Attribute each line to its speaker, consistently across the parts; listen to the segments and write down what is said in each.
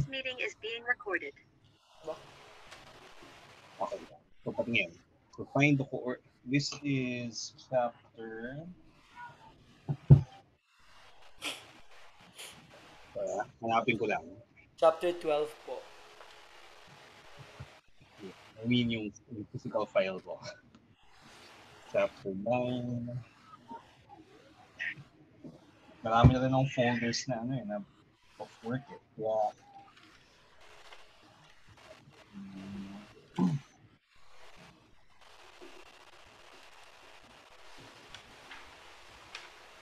Speaker 1: meeting is being recorded.
Speaker 2: Okay. So, patingin. So, find the core. This is chapter... hanapin ko lang.
Speaker 3: Chapter 12 po.
Speaker 2: I mean, yung physical file ko. Chapter 9. Marami na rin akong folders na na of work eh. Kaya,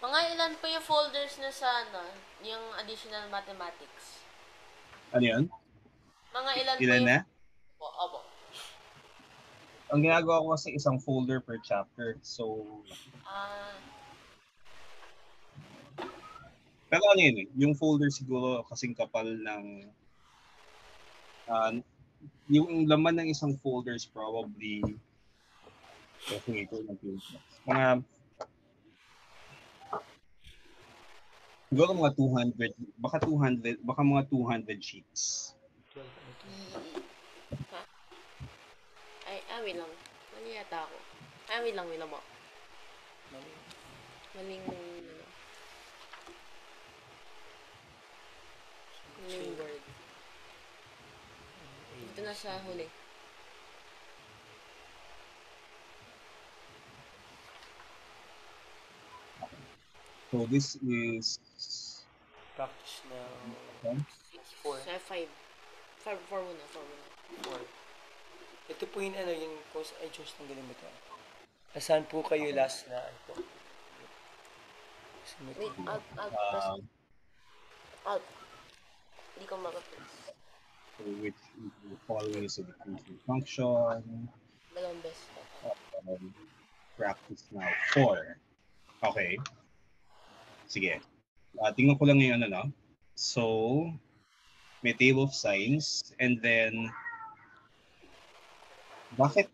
Speaker 4: Mga ilan po yung folders na sa yung additional mathematics?
Speaker 2: ano yun?
Speaker 4: Mga ilan
Speaker 2: Ilan
Speaker 4: po yung...
Speaker 2: na?
Speaker 4: Opo.
Speaker 2: Ang ginagawa ko kasi isang folder per chapter. So, pero ano yun eh, yung folder siguro kasing kapal ng yung laman ng isang folder is probably kasi ito mga siguro mga 200, baka mga 200 sheets.
Speaker 4: Wait lang. Mali yata ako. Wait lang mo. Maling word. Dito na sa huli.
Speaker 2: So this is
Speaker 3: practice now.
Speaker 4: 4. 5 muna.
Speaker 3: 4. Ito po yung yung course I chose ng ganun ito. Asan po kayo last na ito?
Speaker 4: Wait, out. Hindi ko makapress.
Speaker 2: So which the following is a decreasing function.
Speaker 4: Dalawang beses.
Speaker 2: Practice now 4. Okay. Sige. Tingnan ko lang yung So, may table of signs and then bakit?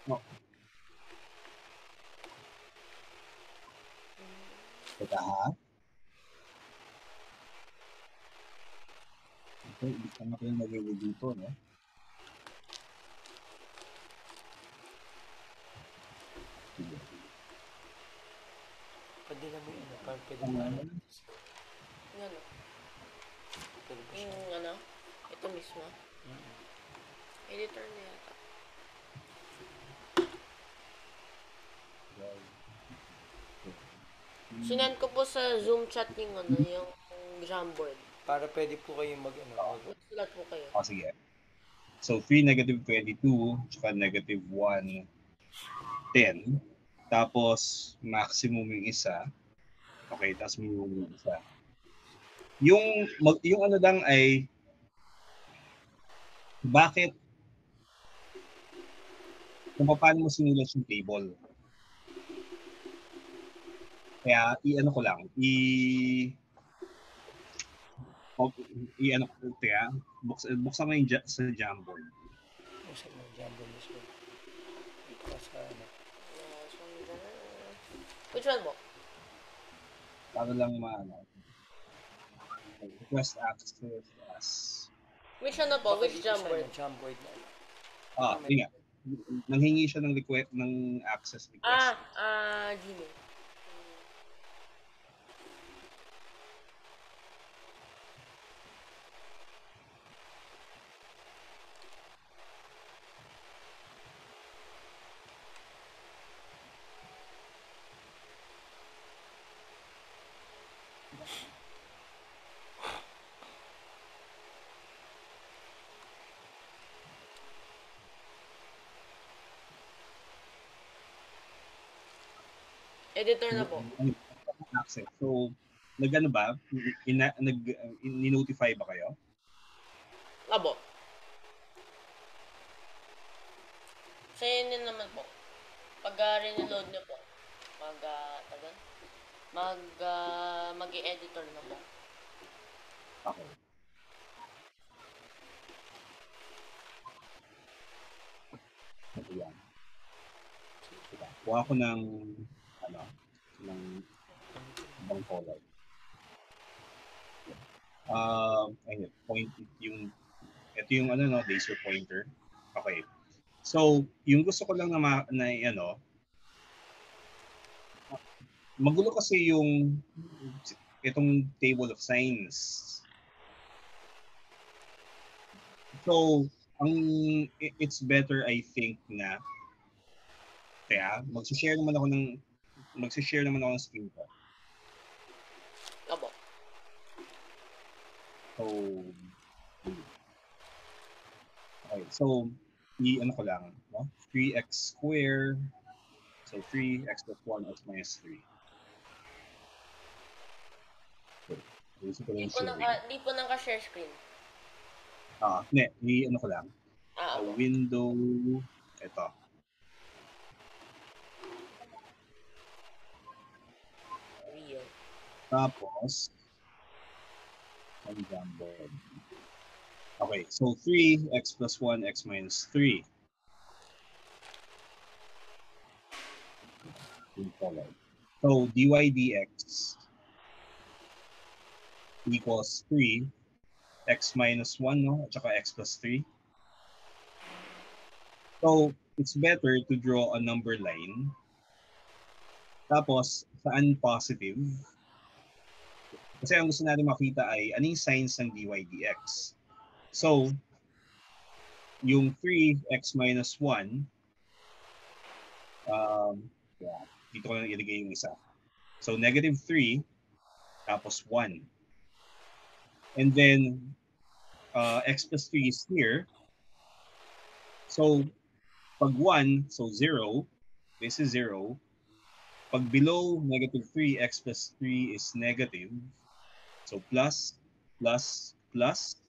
Speaker 2: No. Teka ha? Okay, isa na ko yung nagawin dito, no? Sige.
Speaker 3: Pwede na mo yun, parang pwede mo
Speaker 4: Ito mismo. Editor na yata. Sinend ko po sa Zoom chat yung yung Jamboard.
Speaker 3: Para pwede po kayo
Speaker 4: Sulat po kayo.
Speaker 2: Sige. So, 3, -22, tsaka -1, 10. Tapos, maximum yung isa. Okay, tapos minimum yung isa. Yung lang ay bakit kung paano mo sinulat yung table. Kaya ko lang, buksan mo yung sa Jamboard.
Speaker 3: Buksan mo yung Jamboard mismo. Dito ka sa
Speaker 4: Which one po?
Speaker 2: Para lang request access as...
Speaker 4: Which one po? Which Jamboard?
Speaker 3: Jamboard na.
Speaker 2: Yun nga. Nanghingi siya ng request, ng access request.
Speaker 4: Gmail. Editor na po.
Speaker 2: Access. So, ba? Ni-notify ba kayo?
Speaker 4: Abo. Sa'yo din naman po. Pag re-load niyo po, mag-i-editor na po.
Speaker 2: Okay. Ayan. Kuha ko ng ibang color. Ayun, ito yung ano, no, laser pointer. Okay. So, yung gusto ko lang na ano, magulo kasi yung itong table of signs. So, it's better I think na kaya magsishare naman ako ng screen ko.
Speaker 4: Opo.
Speaker 2: So, okay. So, ano ko lang, no? 3x squared. So, 3x plus 1 x minus 3. Okay. Gusto ko lang sharing.
Speaker 4: Di po naka-share screen.
Speaker 2: Ano ko lang. A
Speaker 4: Opo.
Speaker 2: window, ito.
Speaker 4: Real.
Speaker 2: Tapos, ang Jamboard. Okay, so 3x plus 1 x minus 3. So, dy dx equals 3 x minus 1, no? At saka x plus 3. So, it's better to draw a number line. Tapos, saan positive? Kasi ang gusto natin makita ay anong signs ng dy dx. So, yung 3x minus 1, dito ko lang ilagay yung isa. So, negative 3, tapos 1. And then, x plus 3 is here. So, pag 1, so 0, this is 0. Pag below negative 3, x plus 3 is negative. So, plus, plus, plus.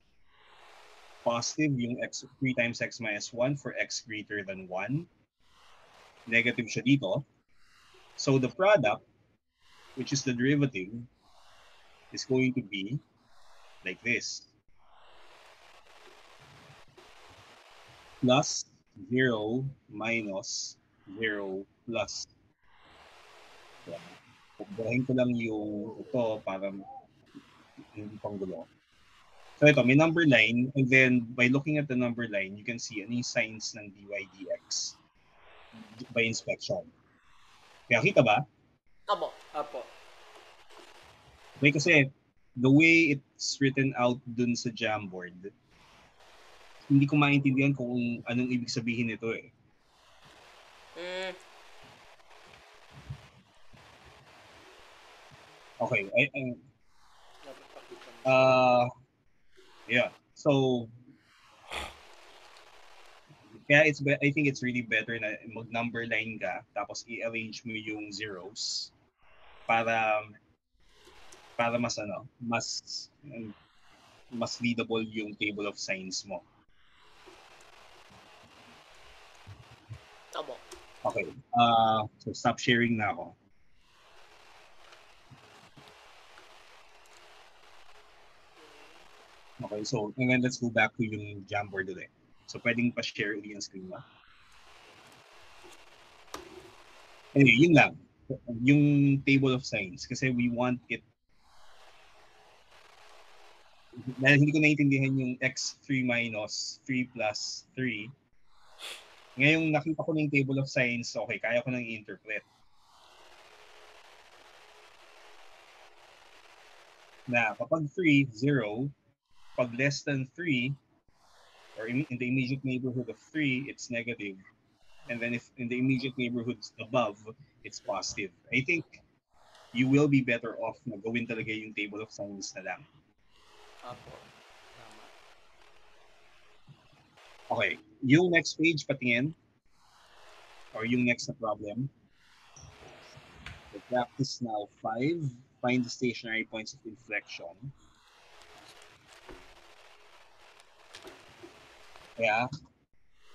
Speaker 2: Positive yung 3 times x minus 1 for x greater than 1. Negative siya dito. So, the product, which is the derivative, is going to be like this. Plus 0 minus 0 plus. Pagdahin ko lang yung ito para hindi pang gulo. So ito, may number line, and then by looking at the number line, you can see any signs ng dy dx by inspection. Kaya kita ba?
Speaker 4: Opo.
Speaker 3: Apo.
Speaker 2: Okay, kasi the way it's written out dun sa Jamboard, hindi ko maintindihan kung anong ibig sabihin nito eh. Okay, yeah. So, kaya I think it's really better na mag-number line ka, tapos i-arrange mo yung zeros para mas readable yung table of signs mo.
Speaker 4: Opo.
Speaker 2: Okay. So stop sharing na ako. Okay, so and then let's go back to yung Jamboard ulit. So pwedeng pa-share ulit yung screen mo. Anyway, yun lang. Yung table of signs kasi we want it dahil hindi ko naiintindihan yung x3 minus 3 plus 3. Ngayong nakita ko na yung table of signs, okay, kaya ko nang i-interpret. Na kapag 3, 0, pag less than 3, or in the immediate neighborhood of 3, it's negative. And then if in the immediate neighborhood above, it's positive. I think you will be better off na gawin talaga yung table of signs na lang.
Speaker 3: Apo. Tama.
Speaker 2: Okay, yung next page patingin, or yung next na problem. The practice now 5, find the stationary points of inflection. Kaya,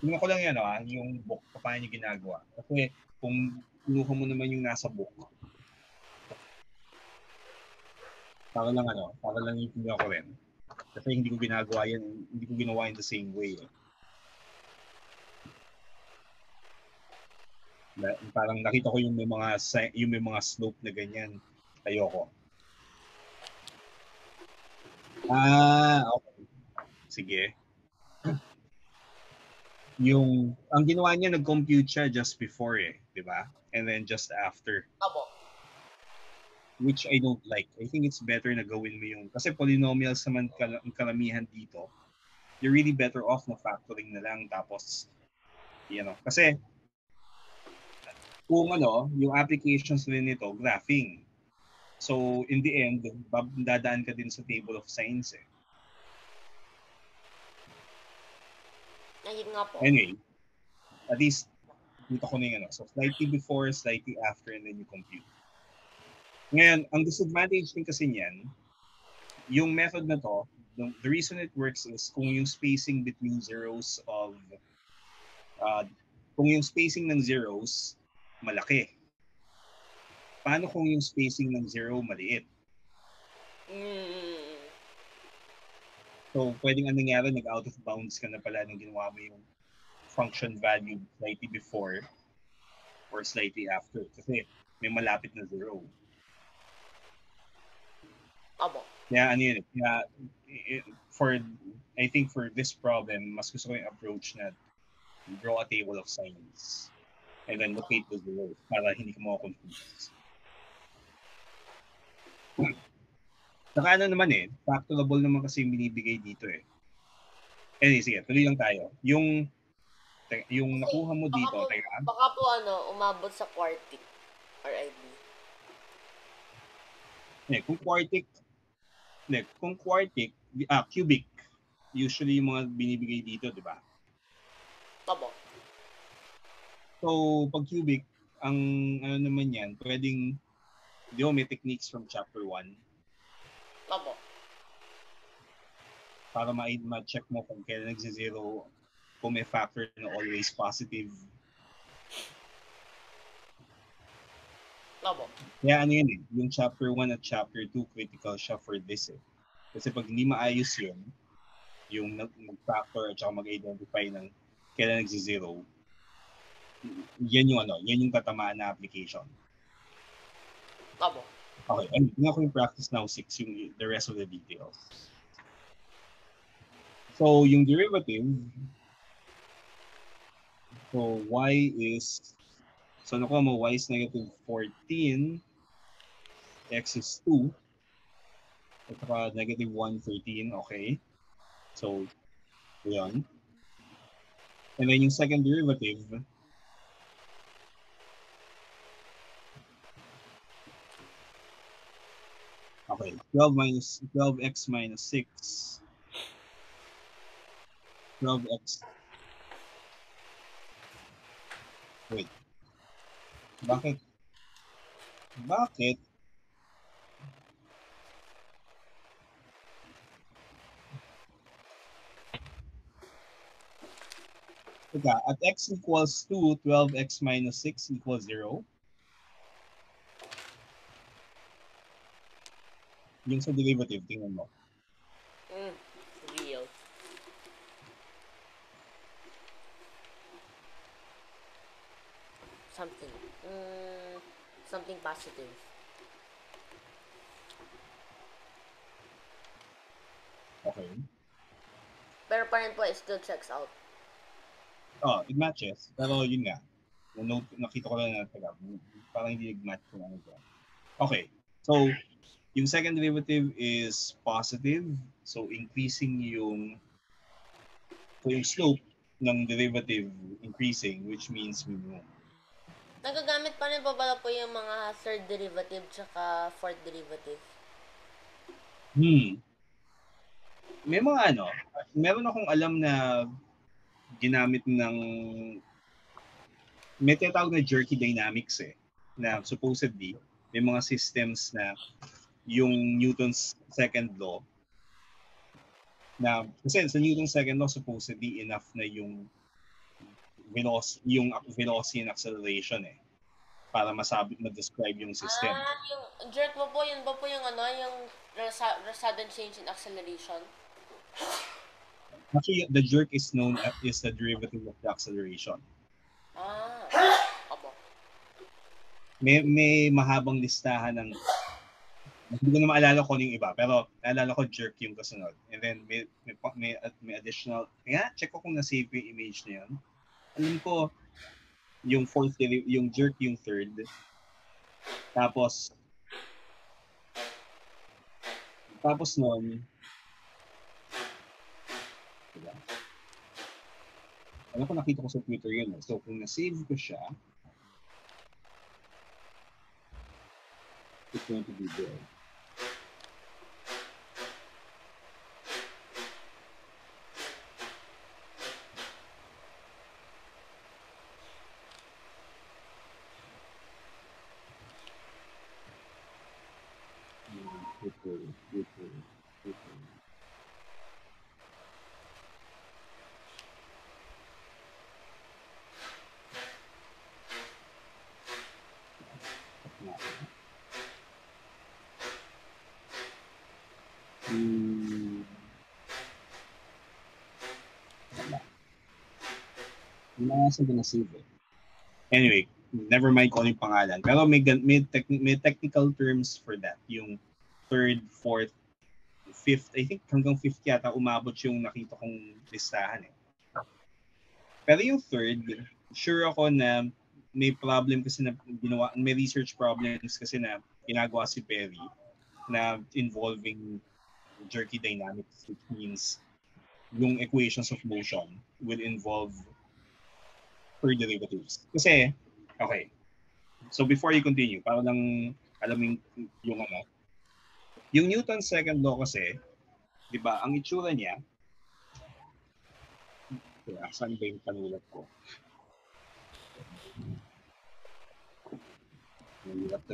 Speaker 2: tingnan ko lang yan, yung book, paano nyo ginagawa. Kasi kung kinuha mo naman yung nasa book, para lang yung tingnan ko rin. Kasi hindi ko ginagawa yan, hindi ko ginawa in the same way. Parang nakita ko yung may mga slope na ganyan. Ayoko. Okay. Sige. Ang ginawa niya, nag-compute siya just before di ba? And then just after.
Speaker 4: Opo.
Speaker 2: Which I don't like. I think it's better na gawin mo kasi polynomials naman ang karamihan dito. You're really better off na factoring na lang tapos, kasi kung yung applications rin nito, graphing. So, in the end, dadaan ka din sa table of signs
Speaker 4: Ayun nga po.
Speaker 2: Anyway, at least, dito ko na yung So, slightly before, slightly after, and then you compute. Ngayon, ang disadvantage din kasi niyan, yung method na to, the reason it works is kung yung spacing between zeros kung yung spacing ng zeros, malaki. Paano kung yung spacing ng zero maliit? So, pwedeng anong nangyari, nag-out of bounds ka na pala nung ginawa mo yung function value slightly before or slightly after. Kasi may malapit na zero.
Speaker 4: Opo.
Speaker 2: Kaya yun. Kaya, I think for this problem, mas gusto ko yung approach na draw a table of signs and then locate the zeros para hindi ka makakonfuse. Saka naman factorable naman kasi yung binibigay dito Anyway, sige, tuloy lang tayo. Yung nakuha mo dito,
Speaker 4: Baka po umabot sa quartic or IB.
Speaker 2: Kung quartic, cubic, usually yung mga binibigay dito, di ba?
Speaker 4: Opo.
Speaker 2: So, pag cubic, ang naman yan, pwedeng, di ba may techniques from chapter 1?
Speaker 4: Opo.
Speaker 2: Para ma-check mo kung kailan nagsi-zero, kung may factor na always positive.
Speaker 4: Opo.
Speaker 2: Kaya yun yung chapter 1 at chapter 2, critical siya for this Kasi pag hindi maayos yun, yung mag-factor at saka mag-identify ng kailan nagsi-zero, yan yung tatamaan na application.
Speaker 4: Opo.
Speaker 2: Okay, tingnan ko yung practice now 6, yung the rest of the details. So, yung derivative, so y is, nakuha mo, y is negative 14, x is 2, at saka negative 1, 13, okay. So, yun. And then yung second derivative, okay, 12x minus 6, 12x. Wait. Bakit? Teka, at x equals 2, 12x minus 6 equals 0. Yung sa derivative, tingnan mo.
Speaker 4: Real. Something positive.
Speaker 2: Okay.
Speaker 4: Pero pa rin po, it still checks out.
Speaker 2: It matches. Pero yun nga. Nakita ko lang na parang hindi nag-match kung ano ito. Okay. So, yung second derivative is positive. So, increasing yung slope ng derivative increasing, which means minimum.
Speaker 4: Nagagamit pa rin pa pala po yung mga third derivative tsaka fourth derivative.
Speaker 2: May mga meron akong alam na ginamit ng, may tinatawag na jerky dynamics na supposedly may mga systems na yung Newton's second law na, kasi sa Newton's second law supposedly enough na yung velocity and acceleration para ma-describe yung system.
Speaker 4: Yung jerk mo po, yun ba po yung yung sudden change in acceleration?
Speaker 2: Actually, the jerk is known as the derivative of the acceleration.
Speaker 4: Opo.
Speaker 2: May mahabang listahan ng Hindi ko na maalala kung ano yung iba, pero naalala ko jerk yung kasunod. And then may additional, kaya check ko kung na-save ko yung image na yun. Alam ko, yung yung jerk yung third. Tapos nun, diba? Alam ko nakita ko sa Twitter yun. So kung na-save ko siya, it's going to be there. Nasa na-save eh. Anyway, never mind kung ano yung pangalan. Pero may technical terms for that. Yung third, fourth, fifth, I think hanggang fifth yata umabot yung nakita kong listahan eh. Pero yung third, sure ako na may problem kasi na ginawa, may research problems kasi na ginagawa si Perry na involving jerky dynamics, which means yung equations of motion will involve third derivatives. Kasi, okay. So before you continue, para lang alam yung ano, yung Newton's second law kasi, di ba, ang itsura niya, saan ba yung panulat ko? Mahirap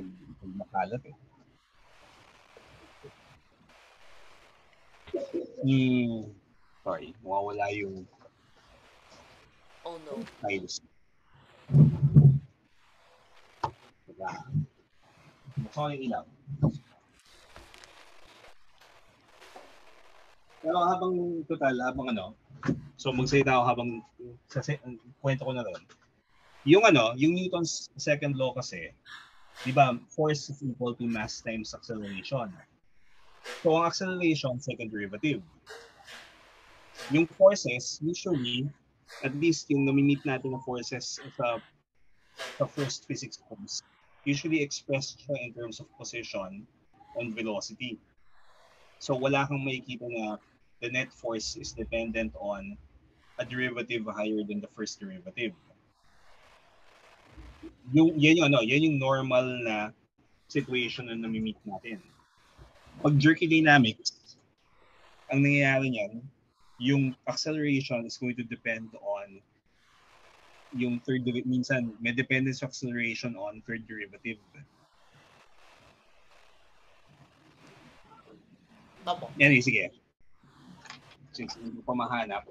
Speaker 2: makalat eh. Sorry, mawawala yung
Speaker 4: Oh no.
Speaker 2: tiles. Diba? Mukha yung ilaw. Pero habang so magsalita ako habang kwento ko na rin. Yung Newton's second law kasi, di ba, force is equal to mass times acceleration. So ang acceleration, second derivative. Yung forces, usually, at least yung namimit natin ng forces sa first physics course, usually expressed siya in terms of position and velocity. So wala kang makikita na the net force is dependent on a derivative higher than the first derivative. Yan yung normal na situation na namimit natin. Pag jerky dynamics, ang nangyayari niyan, yung acceleration is going to depend on yung third derivative. Minsan, may dependence of acceleration on third derivative.
Speaker 4: Opo.
Speaker 2: Yan, sige. Since hindi ko pa mahanap,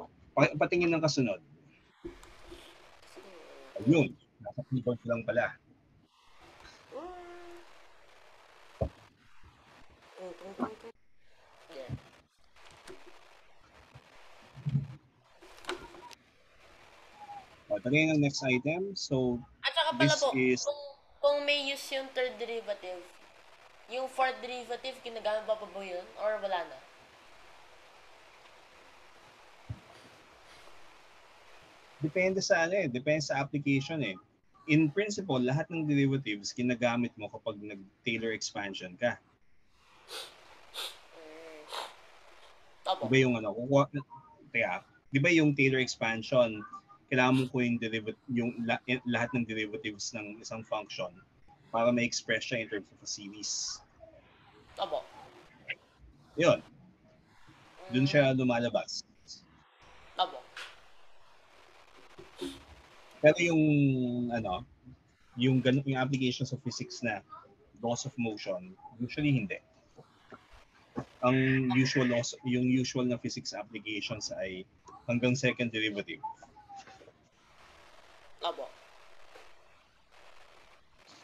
Speaker 2: patingin ng kasunod. Ayun, nasa keyboard lang pala. Patingin ng next item. So,
Speaker 4: at saka pala po, kung may use yung third derivative, yung fourth derivative, ginagamit pa ba yun? Or wala na?
Speaker 2: Depende sa application eh. In principle, lahat ng derivatives ginagamit mo kapag nag-Taylor expansion ka.
Speaker 4: Opo.
Speaker 2: Diba yung diba yung Taylor expansion, kailangan mo ko yung lahat ng derivatives ng isang function para ma-express siya in terms of a series.
Speaker 4: Opo.
Speaker 2: Yun. Doon siya lumalabas.
Speaker 4: Opo.
Speaker 2: Pero yung applications of physics na laws of motion, usually hindi. Ang usual na physics applications ay hanggang second derivative.
Speaker 4: Opo.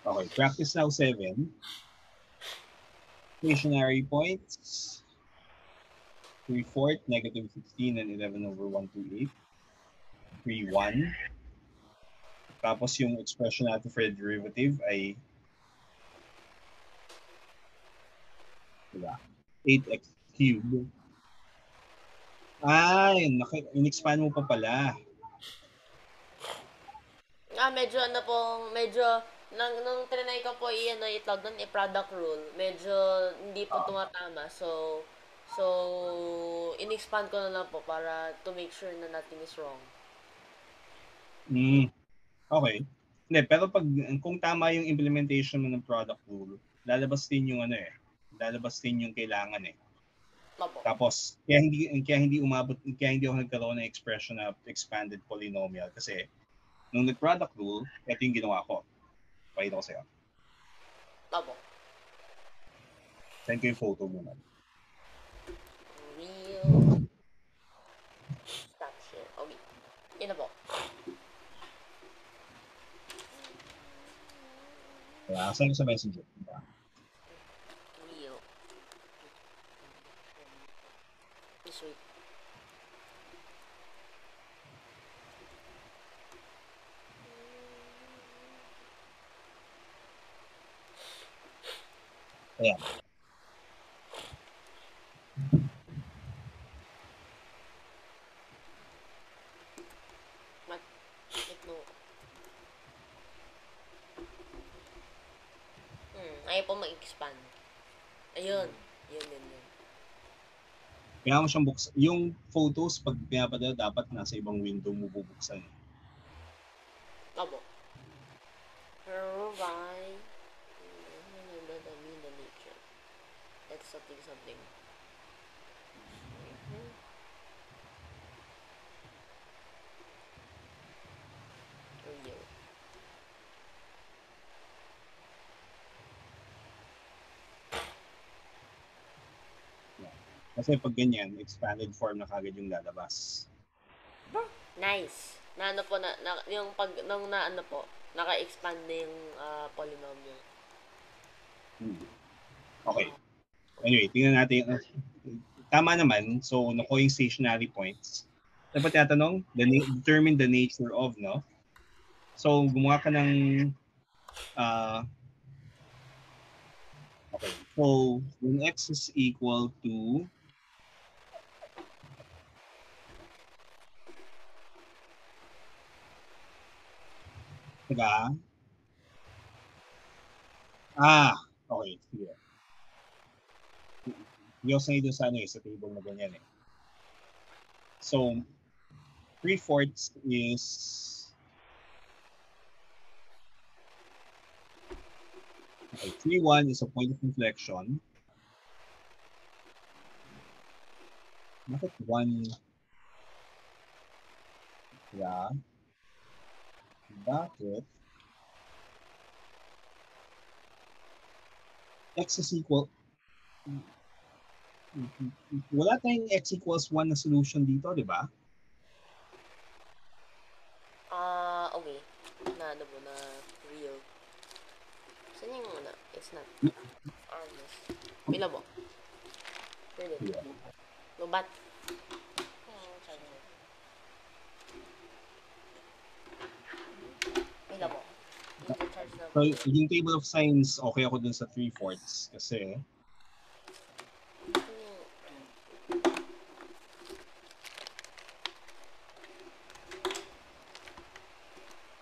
Speaker 2: Okay, practice now 7. Stationary points. 3/4, -16 and 11/128. 3/1. Tapos yung expression natin for the derivative ay Diba? 8x cube. Ay, in-expand mo pa pala.
Speaker 4: Medyo ano po, medyo, nung trinay ko po itawag doon, i-product rule, medyo hindi po tumatama. So, in-expand ko na lang po para to make sure na nothing is wrong.
Speaker 2: Okay. Hindi, pero kung tama yung implementation mo ng product rule, lalabas din yung lalabas din yung kailangan eh.
Speaker 4: Opo.
Speaker 2: Tapos, kaya hindi ako nagkaroon ng expression na expanded polynomial kasi nung nag-product rule, ito yung ginawa ko. Pakita ko sa'yo.
Speaker 4: Opo.
Speaker 2: Send ko yung photo muna.
Speaker 4: Real. Stop share. Okay. Yun na po.
Speaker 2: Kaya, send ko sa messenger.
Speaker 4: Real. Just wait.
Speaker 2: Ayan.
Speaker 4: No. Ayaw po mag-expand. Ayun. Yun.
Speaker 2: Kaya mo siyang buksan. Yung photos, pag pinapadala, dapat nasa ibang window mo bubuksan.
Speaker 4: Opo. Why? The nature. That's something. Real.
Speaker 2: Kasi pag ganyan, expanded form na kagad yung lalabas.
Speaker 4: Nice. Na ano po, yung pag, nung na ano po, naka-expand na yung polynomial.
Speaker 2: Okay. Anyway, tingnan natin. Tama naman. So, nakuha yung stationary points. Dapat tatanong, determine the nature of, no? So, gumawa ka ng okay. So, when x is equal to Taga? Okay. Sige. Hindi ako sanay doon sa table na ganyan eh. So, 3/4 is okay, 3/1 is a point of inflection. Bakit 1? Yeah. Bakit? X is equal. Wala tayong x equals 1 na solution dito, di ba?
Speaker 4: Okay. Na ano po, na real. Saan yung una? It's not. Armless. Pila po? Pwede.
Speaker 2: Yeah.
Speaker 4: Lubat. Pila po? Charge na
Speaker 2: So, yung table of signs, okay ako dun sa 3/4 kasi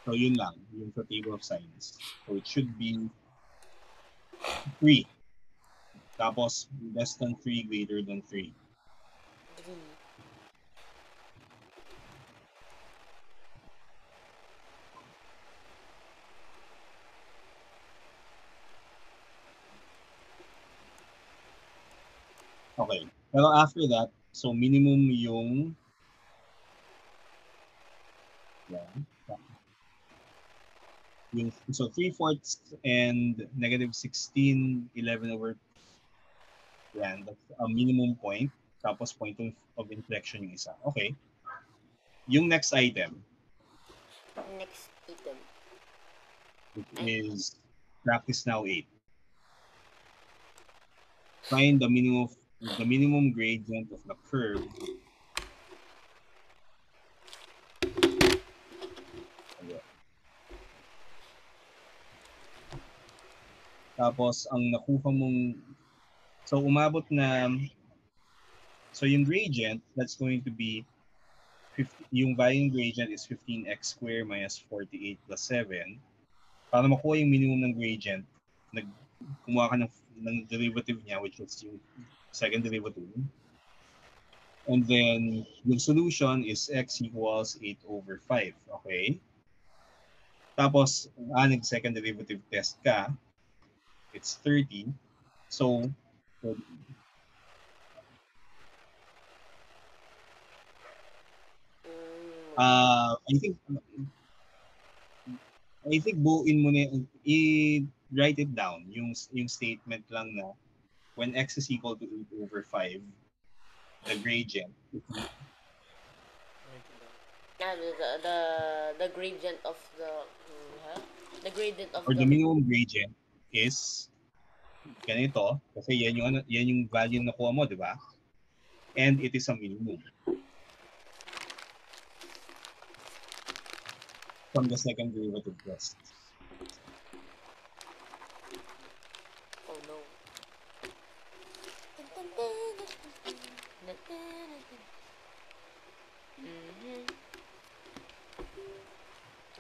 Speaker 2: so yun lang, yung sa table of signs. So it should be 3. Tapos less than 3, greater than 3. Okay. Pero after that, so minimum yung so 3/4 and -16, 11/. Yan, that's a minimum point. Tapos point of inflection yung isa. Okay. Yung next item.
Speaker 4: Next item.
Speaker 2: It is practice now 8. Find the minimum gradient of the curve. Tapos ang nakuha mong So umabot na, so yung gradient, that's going to be, yung value ng gradient is 15x squared minus 48 plus 7. Para makuha yung minimum ng gradient, kumuha ka ng derivative niya, which is yung second derivative. And then, yung solution is x equals 8 over 5. Okay? Tapos, nag-second derivative test ka, it's 30. So, I think buuin mo na, i-write it down, yung statement lang na when x is equal to 8 over 5, the gradient.
Speaker 4: The gradient of the gradient of
Speaker 2: or the minimum gradient is ganito, kasi yan yung value na nakuha mo, di ba? And it is a minimum from the second derivative test.
Speaker 4: Oh no.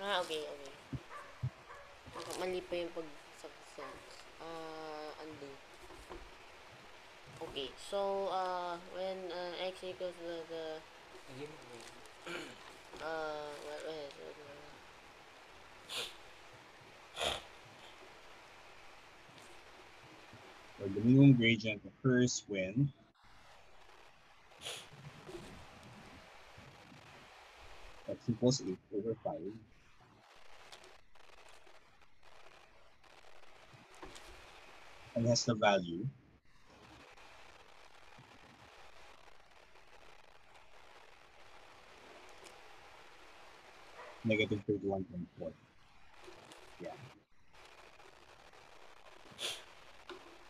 Speaker 4: Okay. Mali pa yung pag-substance. Undo. Okay, so, when x equals the
Speaker 2: So the minimum gradient occurs when x equals 8 over 5 and has the value negative 31.4. Yeah.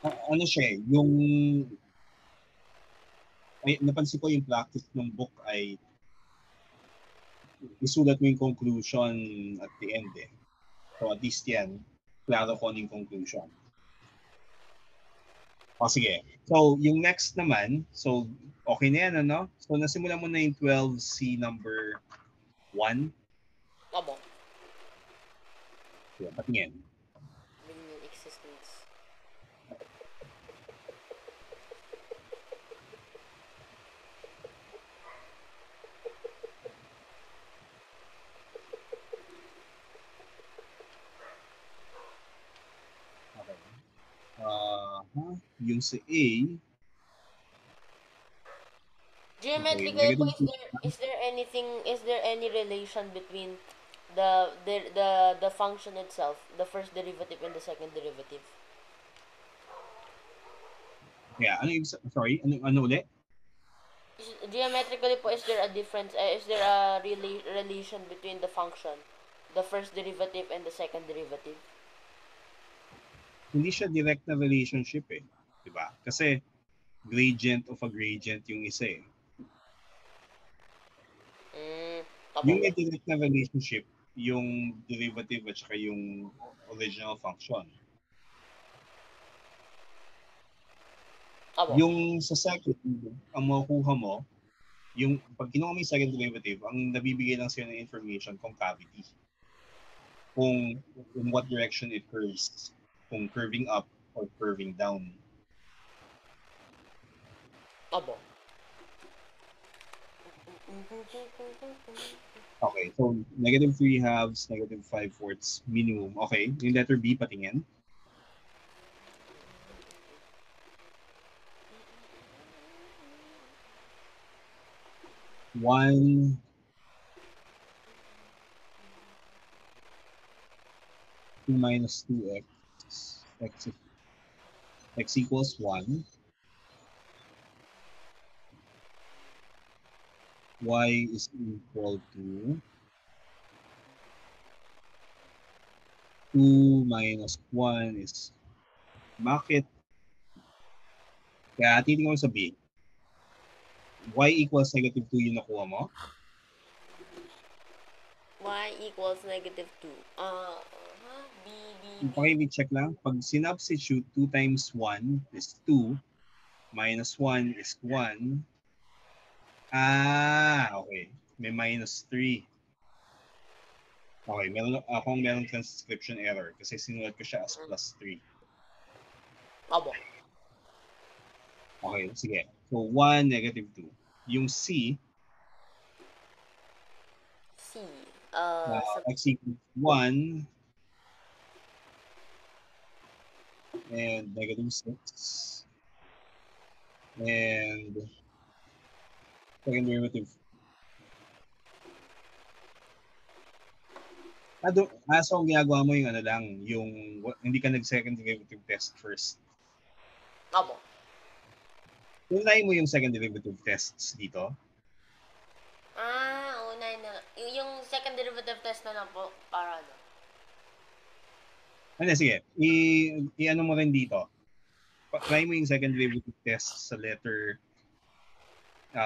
Speaker 2: Ano siya yung napansin ko yung practice ng book ay isulat mo yung conclusion at the end eh. So at least yan, klaro ko yung conclusion. Sige. So yung next naman, so okay na yan, ano? So nasimulan mo na yung 12C number 1.
Speaker 4: Abo.
Speaker 2: Yeah, patingin.
Speaker 4: Minimum existence.
Speaker 2: Yung sa A,
Speaker 4: geometrically po, is there any relation between the function itself, the first derivative and the second derivative?
Speaker 2: Yeah, ano ulit?
Speaker 4: Geometrically po, is there a difference, is there a relation between the function, the first derivative and the second derivative?
Speaker 2: Hindi siya direct na relationship eh. Diba? Kasi gradient of a gradient yung isa eh. Yung may direct na relationship, yung derivative at saka yung original function. Yung sa second, ang makukuha mo, yung pag kinuha mo yung second derivative, ang nabibigay lang sa'yo ng information concavity. Kung in what direction it curves. Kung curving up or curving down. Okay, so negative 3 halves, negative 5 fourths, minimum. Okay, yung letter B, patingin. One, two minus 2x, x equals 1. Y is equal to 2 minus 1 is, bakit? Kaya titingnan ko sa B. Y equals negative 2 yung nakuha mo?
Speaker 4: Y equals negative 2.
Speaker 2: Okay, check lang. Pag sinubstitute 2 times 1 is 2. Minus 1 is 1. Okay. May minus 3. Okay, meron transcription error kasi sinulat ko siya as plus 3.
Speaker 4: Opo.
Speaker 2: Okay, sige. So, 1, negative 2. Yung C,
Speaker 4: C.
Speaker 2: x equals 1 and negative 6. And second derivative. So ang ginagawa mo yung ano lang, yung hindi ka nag-second derivative test first.
Speaker 4: Opo.
Speaker 2: Unahin mo yung second derivative tests dito.
Speaker 4: Unahin na. Yung second derivative test na lang po, para ano?
Speaker 2: Ano, sige. I-ano mo rin dito. Try mo yung second derivative test sa letter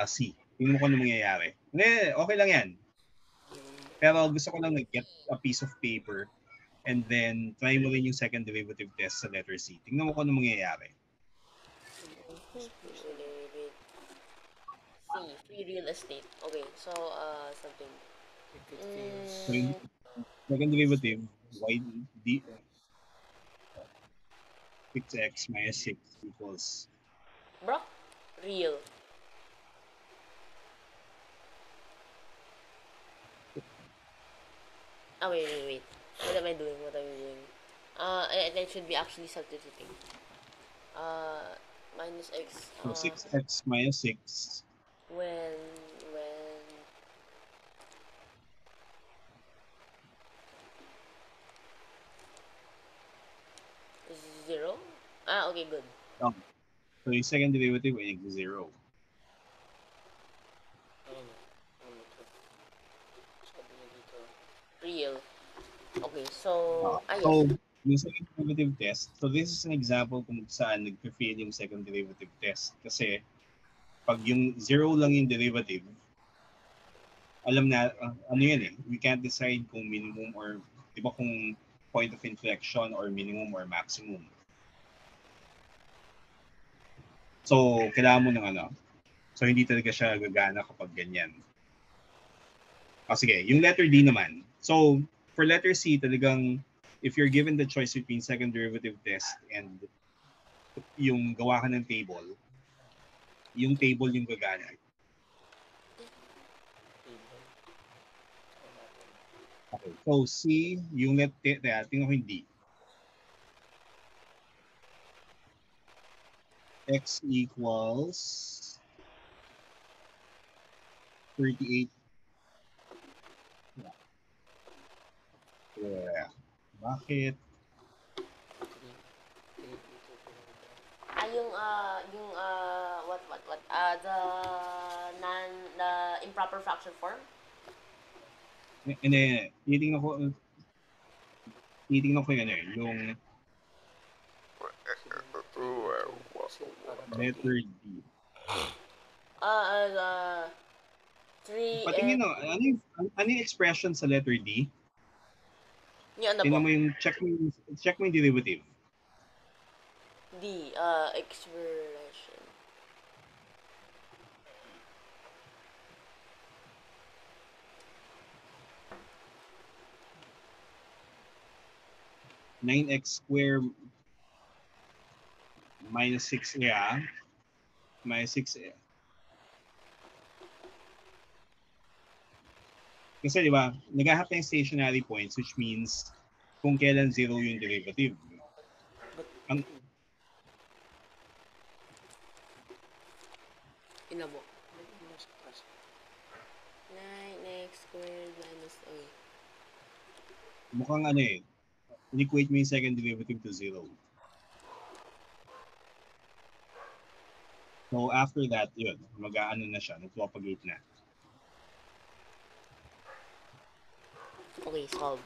Speaker 2: C. Tingnan mo kung ano mangyayari. Hindi, okay lang yan. Pero gusto ko lang get a piece of paper and then try mo rin yung second derivative test sa letter C. Tingnan mo kung ano mangyayari.
Speaker 4: C. Free real estate. Okay, so, something.
Speaker 2: So yung second derivative, y d 6x minus 6 equals
Speaker 4: Bro? Real. Wait. What am I doing? I should be actually substituting. Minus x.
Speaker 2: so 6x minus 6
Speaker 4: When zero? Okay, good.
Speaker 2: so yung second derivative ay 0.
Speaker 4: Real. Okay, so,
Speaker 2: So yung second derivative test, so this is an example kung saan nag-fail yung second derivative test kasi pag yung 0 lang yung derivative, alam na, ano yan we can't decide kung minimum or, di ba kung point of inflection or minimum or maximum. So, kailangan mo ng ano. So, hindi talaga siya gagana kapag ganyan. Sige, yung letter D naman. So, for letter C, talagang, if you're given the choice between second derivative test and yung gawa ka ng table, yung table yung gagana. Okay, so C, yung tingnan ko yung D. X equals 38. Yeah. Bakit?
Speaker 4: The improper fraction form?
Speaker 2: Hindi, titingnan ko yun yung letter D. Patingin ano yung expression sa letter D?
Speaker 4: Yung ano po?
Speaker 2: Tingnan mo yung, check mo yung derivative.
Speaker 4: D, expression.
Speaker 2: Nine x squared minus 6 minus 6 Kasi di ba, naghahanap tayong stationary points which means kung kailan 0 yung derivative.
Speaker 4: Ina mo. 9x squared minus, okay.
Speaker 2: Mukhang in-equate mo yung second derivative to 0. So after that, yun, mag-aano na siya, nag-propagate na.
Speaker 4: Okay, solve.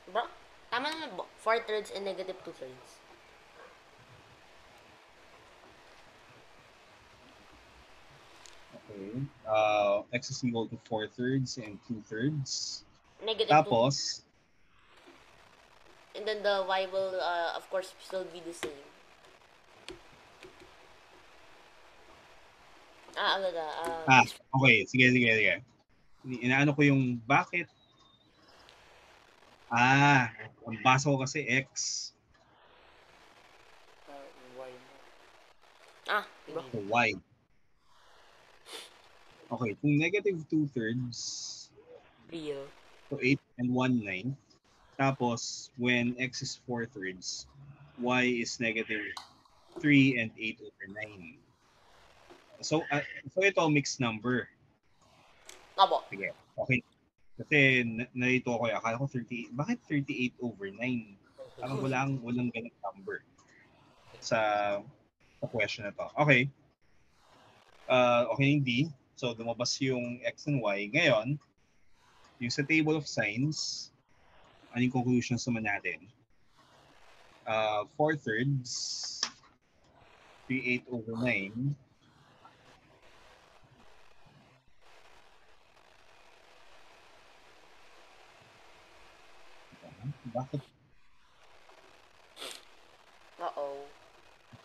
Speaker 4: Bro, tama naman po. 4/3 and negative 2/3.
Speaker 2: Okay. x is equal to 4/3 and 2/3.
Speaker 4: Negative 2.
Speaker 2: Tapos,
Speaker 4: And then the y will, of course, still be the same.
Speaker 2: okay. Sige. Inaano ko yung bakit. Ang basa ko kasi x.
Speaker 3: Y mo.
Speaker 4: Diba?
Speaker 2: So, y. Okay, kung negative 2/3,
Speaker 4: Real.
Speaker 2: so 8 and 1/9. Tapos, when x is 4/3, y is negative 3 and 8/9. So ito mixed number.
Speaker 4: Abo.
Speaker 2: Sige, okay. Kasi narito ako, akala ko 38. Bakit 38/9? Parang walang ganang number sa question na to. Okay. Okay yung D. So, lumabas yung X and Y. Ngayon, yung sa table of signs, anong conclusions naman natin? 4/3, 38/9. Bakit?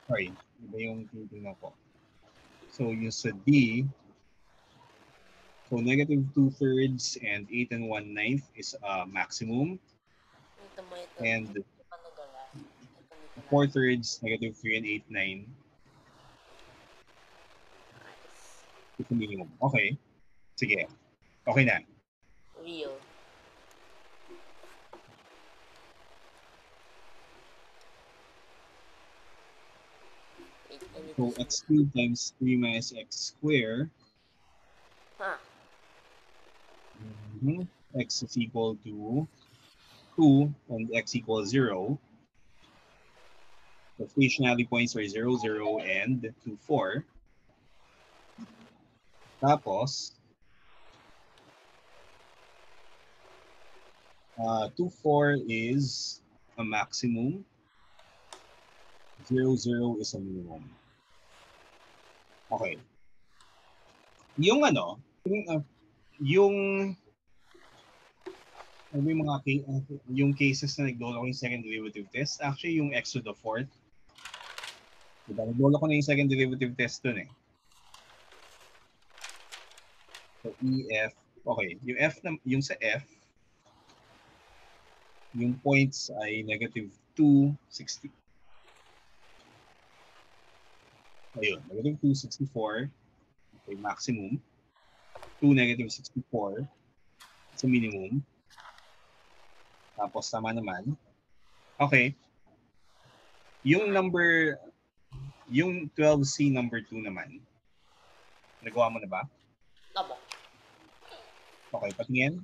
Speaker 2: Sorry, iba yung titingnan ko. So, yung sa D, so negative 2/3 and 8 and 1/9 is maximum. And 4/3, negative 3 and 8/9 is the minimum. Okay. Sige. Okay na.
Speaker 4: Real.
Speaker 2: So x cubed times 3 minus x squared. X is equal to 2 and x equals 0. The stationary points are 0, 0, and 2, 4. Tapos, 2, 4 is a maximum. 0, 0 is a minimum. Okay. Yung yung cases na nagdolo ko yung second derivative test, actually yung x to the fourth, diba? Nagdolo ko na yung second derivative test dun eh. So, EF, okay, yung sa F, yung points ay negative 2, 60. Ayun, negative 2, 64, okay, maximum. 2, negative 64, it's a minimum. Tapos, tama naman. Okay. Yung 12C number 2 naman, nagawa mo na ba?
Speaker 4: Abo.
Speaker 2: Okay, patingin.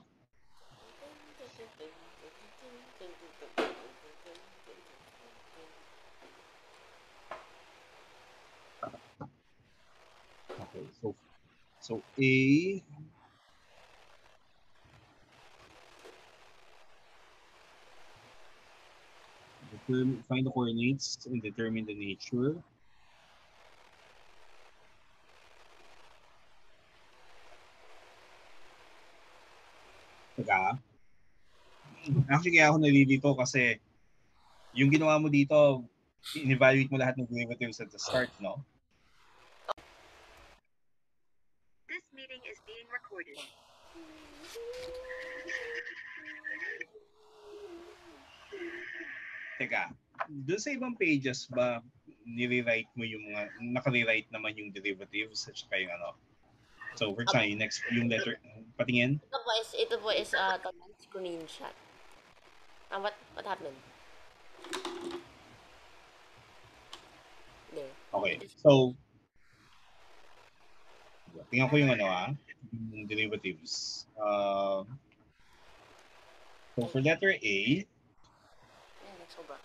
Speaker 2: Okay, so A, find the coordinates and determine the nature. Teka. Actually, kaya ako nalilito kasi yung ginawa mo dito, in-evaluate mo lahat ng derivatives at the start, no?
Speaker 1: This meeting is being recorded.
Speaker 2: Teka, doon sa ibang pages ba nire-write mo yung mga, naka-rewrite naman yung derivatives at saka yung ano? So, for example, yung letter, patingin?
Speaker 4: Ito po is screenshot. What happened? There.
Speaker 2: Okay, so, tingnan ko yung yung derivatives. So, for letter A,
Speaker 4: Sobra.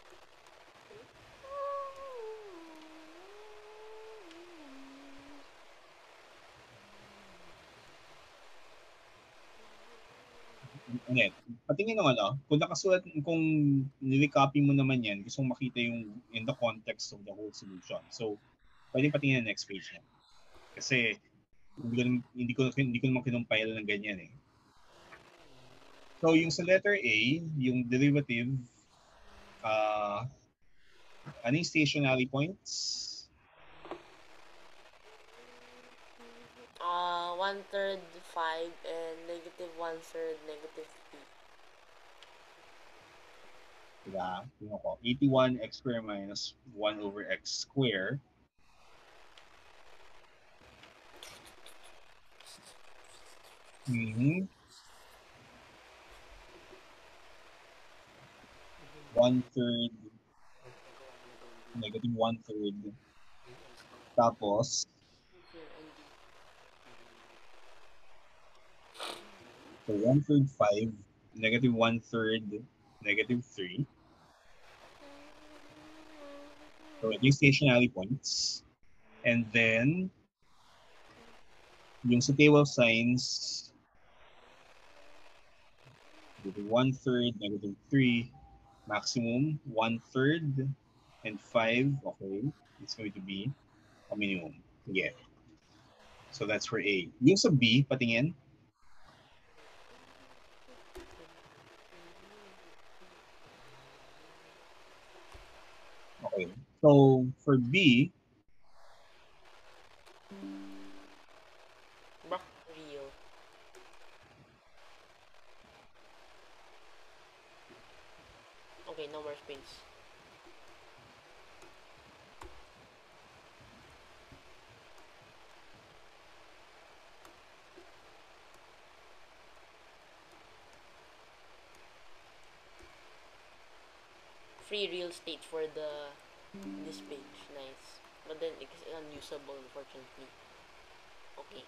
Speaker 2: patingin ng kung nakasulat, kung nire-copy mo naman yan, gusto mong makita yung in the context of the whole solution. So, pwede patingin ang next page na. Kasi, hindi ko naman kinumpile ng ganyan eh. So yung sa letter A, yung derivative, ano yung stationary points?
Speaker 4: 1/3 5 and negative 1/3 negative 3.
Speaker 2: Diba? Tingnan ko. 81 x square minus 1 over x square. Mhm. 1/3 negative 1/3. Tapos, so 1/3 5, negative 1/3 negative 3. So ito yung stationary points. And then, yung sa table of signs, negative 1/3 negative 3, maximum 1/3 and 5. Okay, it's going to be a minimum. Yeah. So that's for A. Yung sa B, patingin. Okay. So for B,
Speaker 4: Real. Okay, no more space. Free real estate for this page. Nice. But then it's unusable, unfortunately. Okay.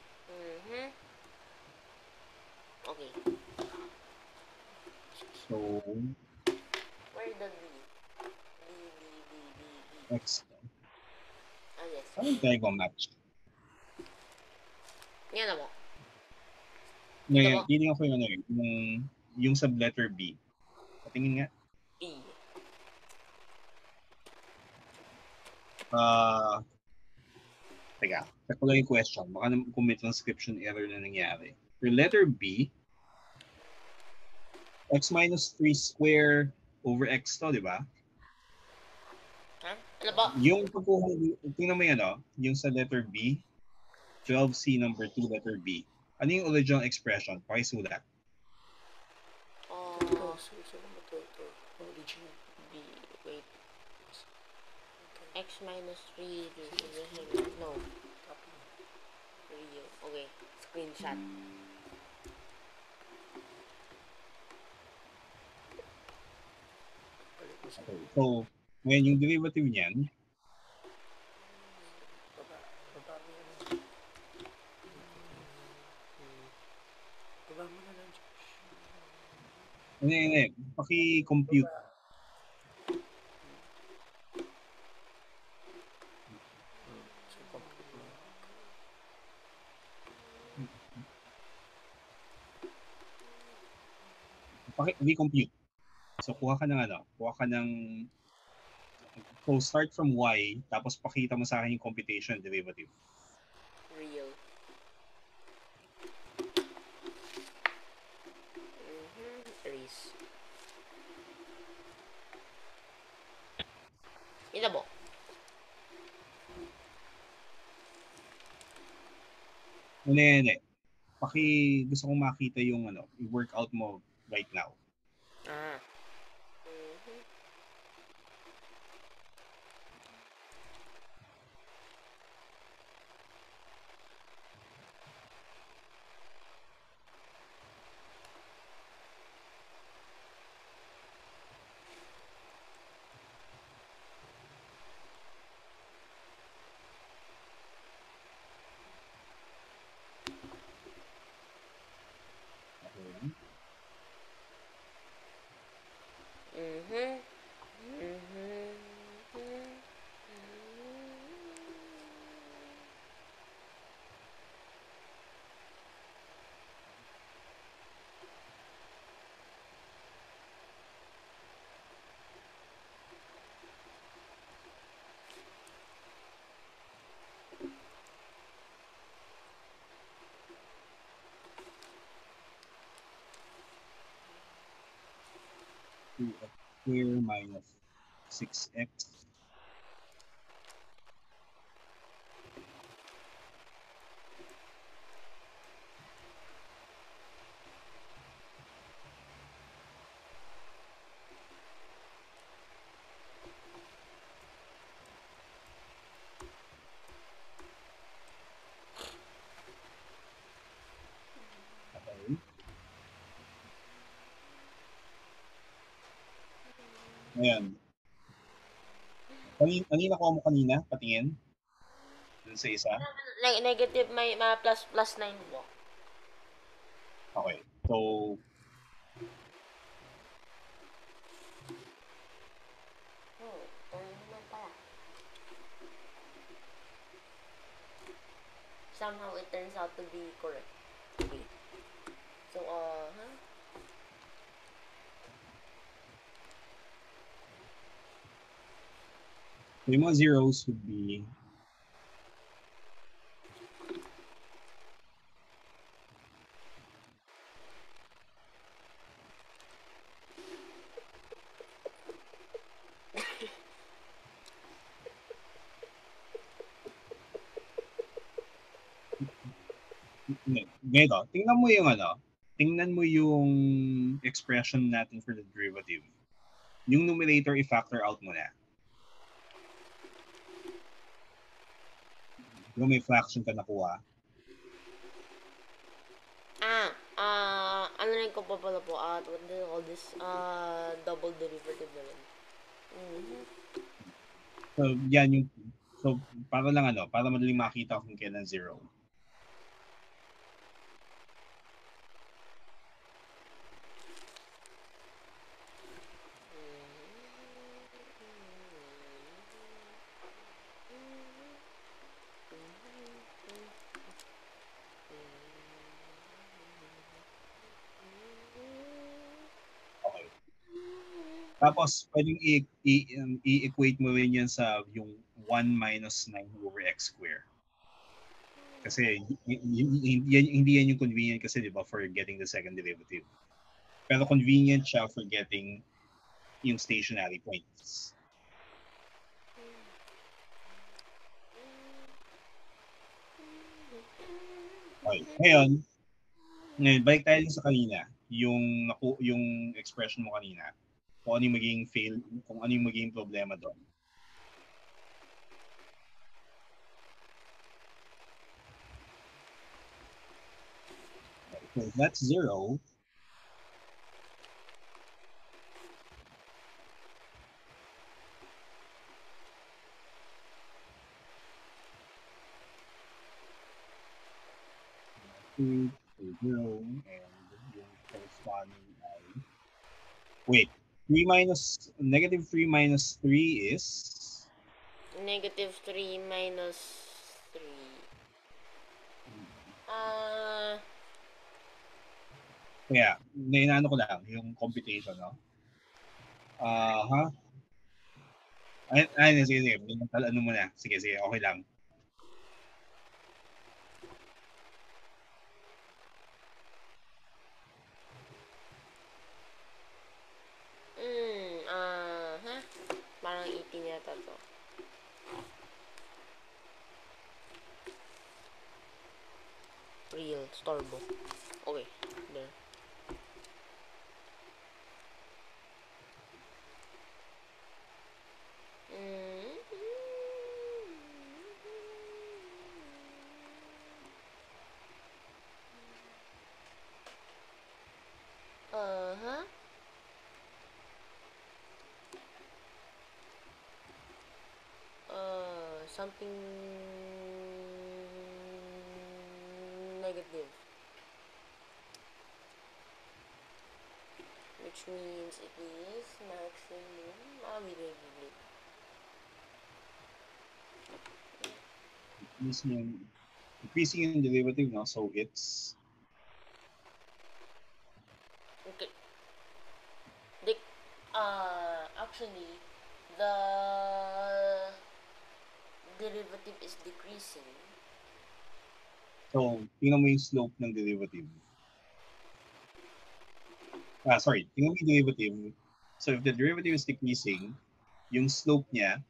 Speaker 4: Okay.
Speaker 2: so
Speaker 4: Where the D? D.
Speaker 2: X.
Speaker 4: Ah, yes.
Speaker 2: Ano tayo ko match?
Speaker 4: Yan na mo.
Speaker 2: Ngayon,
Speaker 4: Ito
Speaker 2: titingnan ko yung ano yung sub letter B. Patingin nga.
Speaker 4: B.
Speaker 2: Teka, check ko lang yung question. Baka kung may transcription error na nangyari. For letter B, x minus 3 square over x to, di ba?
Speaker 4: Ha? Ano ba?
Speaker 2: Yung pagkuha, tingnan mo yan, yung sa letter B, 12C number 2 letter B. Ano yung original expression? Pakisulat.
Speaker 3: Original.
Speaker 4: B. Wait. X minus 3. No. Real. Okay. Screenshot.
Speaker 2: Okay. So, ngayon yung derivative niyan,
Speaker 3: Baba mo na lang.
Speaker 2: paki-compute. Paki-recompute. So, kuha ka ng so start from y, tapos pakita mo sa akin yung computation derivative.
Speaker 4: Real. Erase. Ito mo.
Speaker 2: Gusto kong makita yung yung workout mo right now.
Speaker 4: Ah.
Speaker 2: Okay. 2x squared minus 6x okay. Ayan. Ano yung nakuha mo kanina? Patingin? Dun sa isa?
Speaker 4: Negative, may plus 9 po.
Speaker 2: Okay. So,
Speaker 4: Turn naman pala. Somehow it turns out to be correct. Okay. So,
Speaker 2: yung mga zeros would be ganito. Tingnan mo yung expression natin for the derivative. Yung numerator, i-factor out mo na. Yung may fraction ka nakuha.
Speaker 4: ano rin ko pa pala po, what do you call this? Double derivative na rin.
Speaker 2: So, yan yung, so, para lang para madaling makita kung kailan zero. Okay. Tapos, pwedeng i-equate mo rin yan sa yung 1 minus 9 over x squared. Kasi hindi yan yung convenient kasi, di ba, for getting the second derivative. Pero convenient siya for getting yung stationary points. Okay. Ngayon, balik tayo sa kanina. Yung expression mo kanina. Kung ano yung magiging problema doon. So that's 0. To 0 and yung corresponding ay wait, negative 3 minus 3 is
Speaker 4: Negative 3 minus 3.
Speaker 2: Kaya, inaano ko lang, yung computation, no? Sige. Ano mo na. Sige, okay lang.
Speaker 4: Parang 18 yata to. Real, storbo. Okay, there. Something negative, which means it is maximum.
Speaker 2: Increasing yung derivative, no? So it's
Speaker 4: okay. Actually, the derivative is decreasing.
Speaker 2: So, tingnan mo yung slope ng derivative. Tingnan mo yung derivative. So if the derivative is decreasing, yung slope niya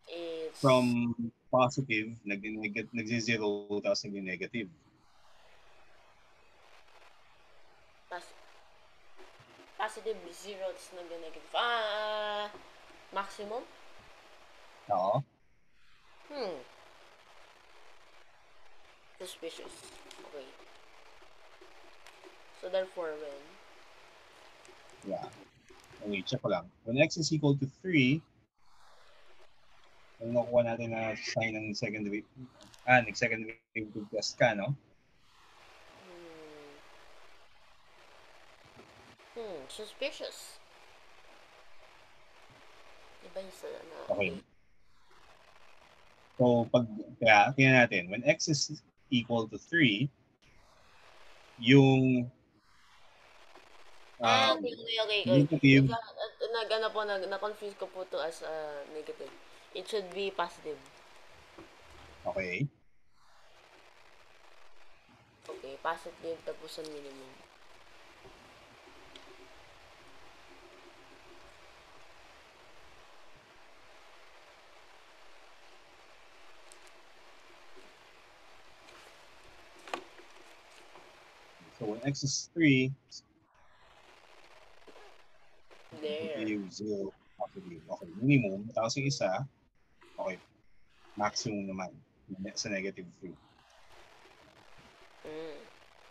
Speaker 4: It's
Speaker 2: from positive, nagsi-zero, tapos naging negative.
Speaker 4: positive 0, it's nag-negative. Maximum?
Speaker 2: Oo.
Speaker 4: Suspicious. Okay. So therefore, when
Speaker 2: Yeah. Okay, check ko lang. When x is equal to 3, kung nakuha natin na sign ng second derivative, nag-second derivative test ka, no?
Speaker 4: suspicious. Iba yung sa ano.
Speaker 2: Okay. So, tingnan natin, when x is equal to 3, yung
Speaker 4: Okay.
Speaker 2: negative,
Speaker 4: Na-confuse ko po to as negative. It should be positive.
Speaker 2: okay,
Speaker 4: Okay, positive tapos ang minimum.
Speaker 2: so when x is 3,
Speaker 4: There.
Speaker 2: negative 0, positive. Okay, minimum, tapos yung isa, okay, maximum naman, sa negative 3.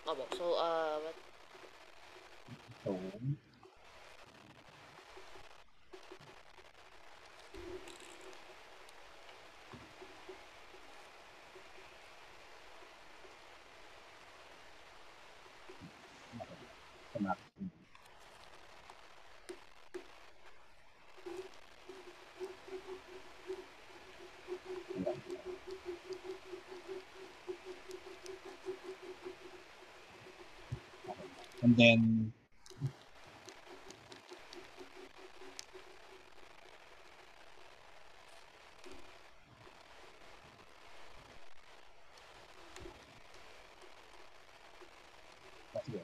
Speaker 4: Aba, so, what?
Speaker 2: So, maximum. And then,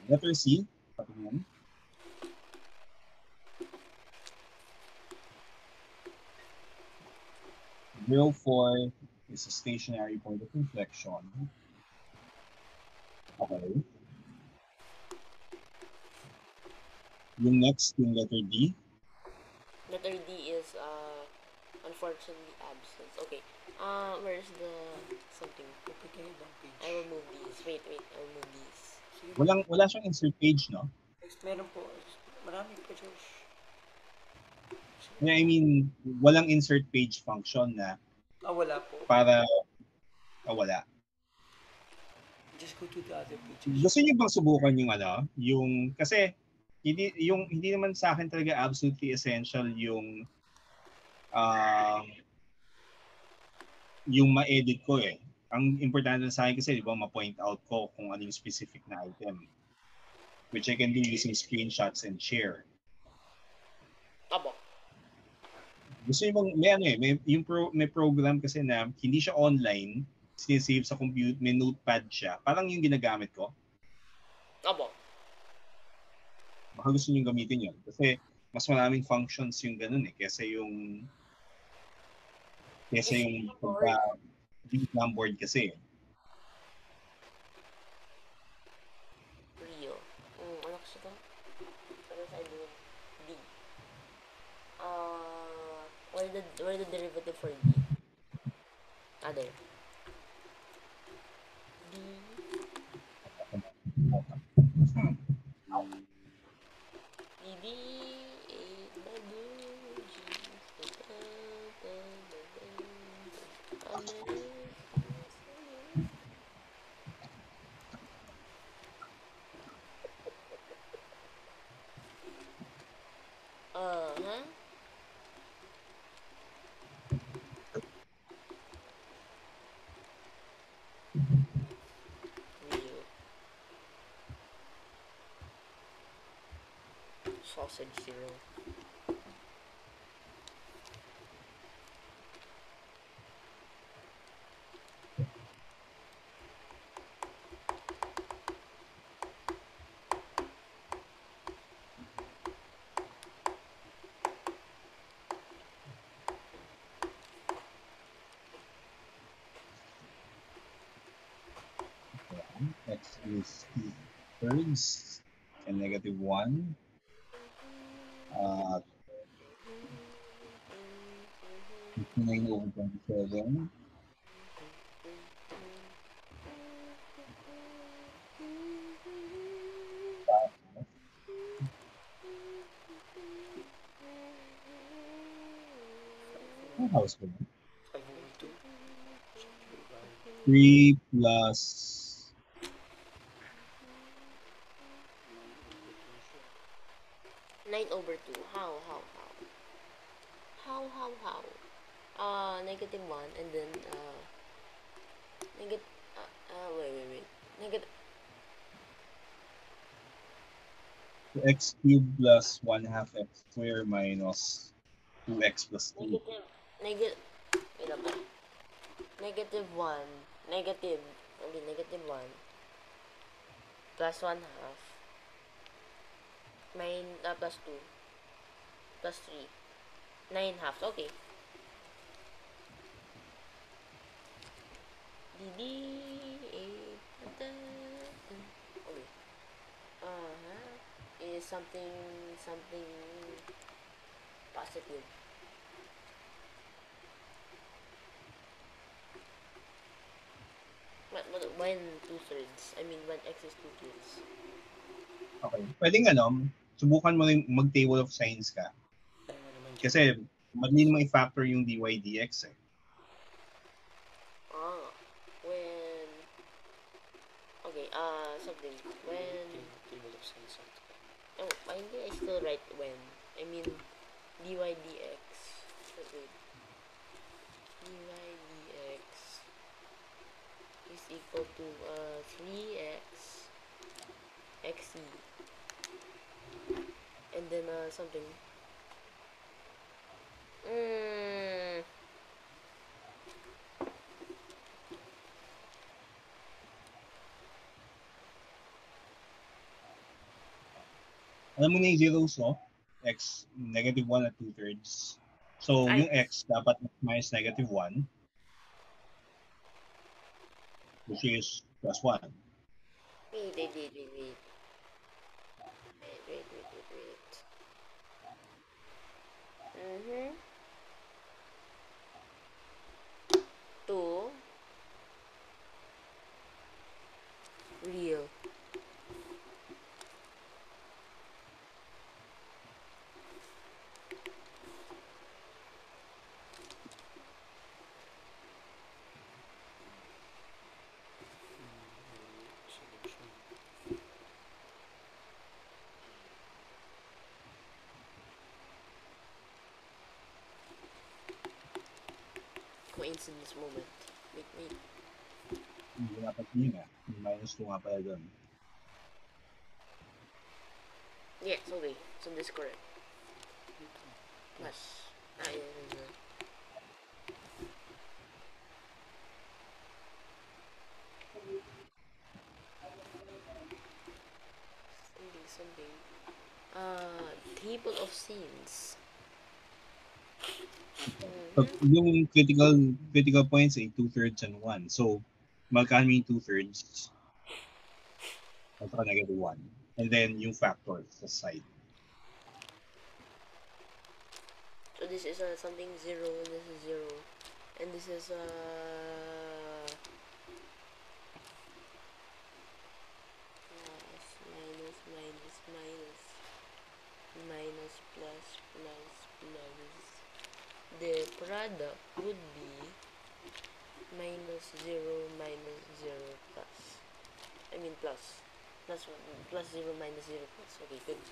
Speaker 2: letter C, patingin. 0.4 is a stationary point of inflection. Okay. Yung next, yung letter D.
Speaker 4: Letter D is, unfortunately absent. Okay. Where's the something? I will move these. Wait. I will move these.
Speaker 2: Wala siyang insert page, no?
Speaker 3: Meron po. Marami po, Josh.
Speaker 2: Yeah, I mean, walang insert page function na
Speaker 3: Wala po.
Speaker 2: para wala.
Speaker 3: Just go to the other pages.
Speaker 2: Gusto niyo bang subukan yung kasi hindi naman sa akin talaga absolutely essential yung ma-edit ko eh. Ang importante sa akin kasi, di ba, ma-point out ko kung ano yung specific na item. Which I can do using screenshots and share.
Speaker 4: Aba.
Speaker 2: Gusto niyo bang, may program kasi na hindi siya online, sinisave sa computer, may notepad siya. Parang yung ginagamit ko.
Speaker 4: Aba.
Speaker 2: Baka gusto niyo gamitin yun. Kasi mas maraming functions yung ganun eh. Kesa yung Glamboard kasi.
Speaker 4: Rio. Ano kasi ito? Ano sa ID? D. Where the derivative for D? There. D. D. Sausage 0.
Speaker 2: x is 2/3 and -1. 59/27. Ang house ko.
Speaker 3: 5/2.
Speaker 2: 3 plus
Speaker 4: 9/2. How? -1 and then negative. Wait. Negative.
Speaker 2: x cubed plus 1/2 x squared minus 2x plus 3.
Speaker 4: Negative. Wait up. -1. Negative. Okay, -1. Plus 1/2. Plus 2. Plus 3. 9/2. Okay. Okay. Is something positive. When 2/3? I mean, when x is 2/3.
Speaker 2: Okay. Pwedeng subukan mo rin mag-table of signs ka. Kasi madali namang i-factor yung dy dx eh.
Speaker 4: When... Okay, something. When...
Speaker 3: Table of signs.
Speaker 4: Oh, hindi I still write when. I mean, dy dx. Wait. Dy dx is equal to 3x xe. And then something.
Speaker 2: Alam mo na yung zeros, no? X, -1 at 2/3. So, yung x dapat minus -1, which is +1.
Speaker 4: Wait. 2 real. Coincidence moment. Wait.
Speaker 2: Hindi dapat yun nga. Yung -2 nga pala doon.
Speaker 4: Yes, okay. So this is correct. Plus. Yeah. Something. Table of scenes.
Speaker 2: So, yung critical points ay 2/3 and 1. So, magkano yung 2/3? At saka -1. And then, yung factors sa side.
Speaker 4: So this is something 0, and this is 0. And this is minus plus. The product would be -0 plus. I mean plus 1 plus 0 minus 0 plus. Okay, good.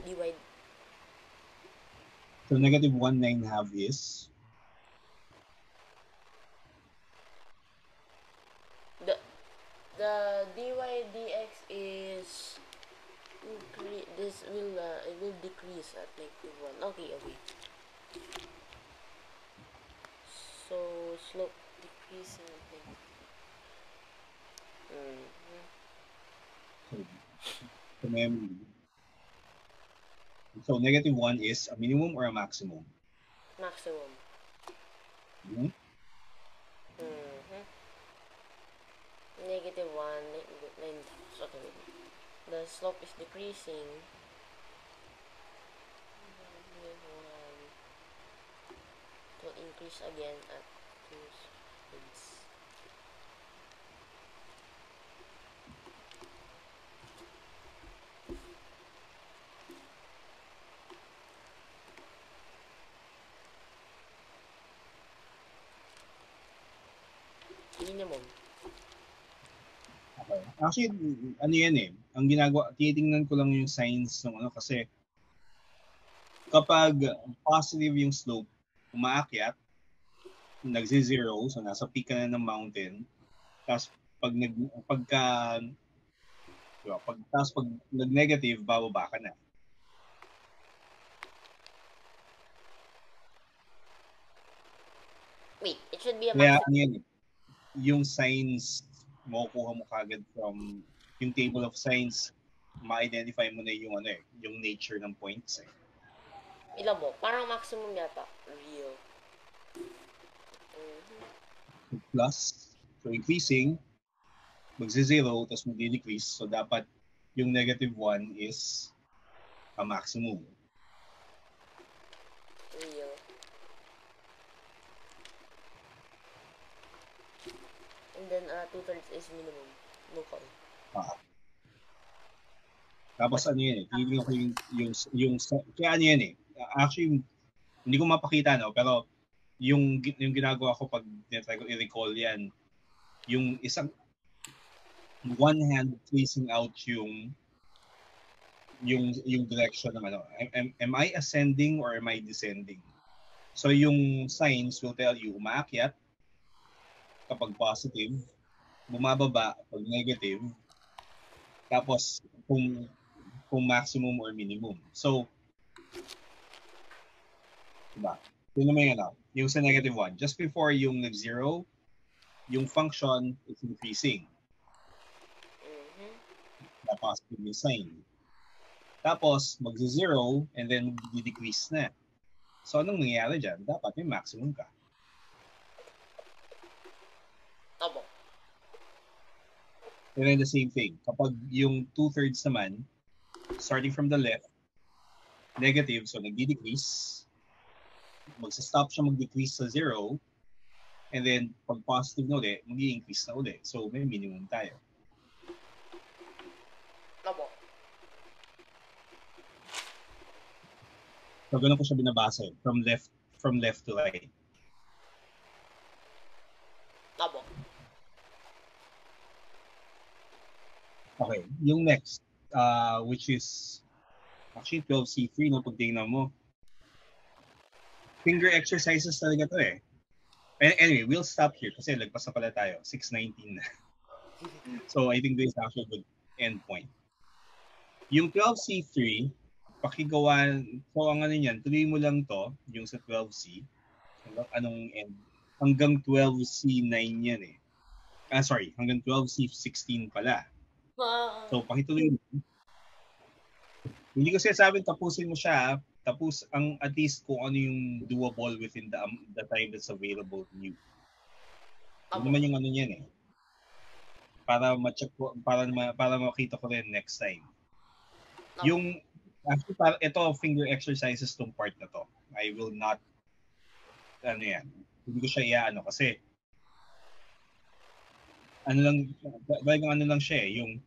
Speaker 4: Divide.
Speaker 2: So, -1 9/2 is?
Speaker 4: The dy dx is this will it will decrease at -1. Okay. So slope decrease and
Speaker 2: sa memory. So -1 is a minimum or a maximum?
Speaker 4: Maximum.
Speaker 2: Mhm.
Speaker 4: Mm-hmm. -1, 9, okay. The slope is decreasing. -1 to increase again at 2 speeds. Minimum.
Speaker 2: Okay. Actually, ano yan eh. Ang ginagawa, tinitingnan ko lang yung signs ng ano kasi kapag positive yung slope, umaakyat, nagzi-zero, so nasa peak ka na ng mountain, tapos pagka diba, pag nag-negative, bababa ka na.
Speaker 4: Wait, it should be a
Speaker 2: Kaya
Speaker 4: maximum.
Speaker 2: ano yan eh, yung signs makukuha mo kagad from yung table of signs, ma-identify mo na yung ano eh, yung nature ng points eh.
Speaker 4: Ilan mo? Parang maximum yata. Real.
Speaker 2: Plus, so increasing, magzi-zero, tapos magdi-decrease. So dapat yung -1 is a maximum.
Speaker 4: Real. And then 2/3 is minimum. Local.
Speaker 2: Tapos ano yun eh, feeling ko kaya ano yan eh. Actually, hindi ko mapakita no, pero yung ginagawa ko pag try ko i-recall yan, yung isang one hand facing out yung direction ng ano. Am I ascending or am I descending? So yung signs will tell you umaakyat kapag positive, bumababa pag negative, tapos kung maximum or minimum. So, diba? Yun naman yun, yung sa -1. Just before yung nag-zero, yung function is increasing.
Speaker 4: Mm-hmm.
Speaker 2: Na positive yung sign. Tapos, mag-zero and then mag-decrease na. So, anong nangyayari dyan? Dapat may maximum ka.
Speaker 4: Opo.
Speaker 2: And then the same thing. Kapag yung 2/3 naman, starting from the left, negative, so nag-decrease, magsa-stop siya mag-decrease sa 0, and then pag positive na ulit, mag-i-increase na ulit. So may minimum tayo.
Speaker 4: Opo.
Speaker 2: So ganun ko siya binabasa from left to right.
Speaker 4: Opo.
Speaker 2: Okay, yung next, which is actually 12C3, no, pag tingnan mo. Finger exercises talaga to eh. Anyway, we'll stop here kasi lagpas na pala tayo, 6:19 na. So I think this is actually a good end point. Yung 12C3, pakigawa, so ang ano niyan, tuloy mo lang to, yung sa 12C, anong end, hanggang 12C9 yan eh. Sorry, hanggang 12C16 pala. So pakituloy mo. Hindi ko sinasabing tapusin mo siya, tapos ang at least kung ano yung doable within the time that's available to you. Yun naman yung ano niyan eh. Para ma-check ko, para makita ko rin next time. Yung actually ito finger exercises tong part na to. I will not ano yan. Hindi ko siya iaano kasi ano lang siya eh, yung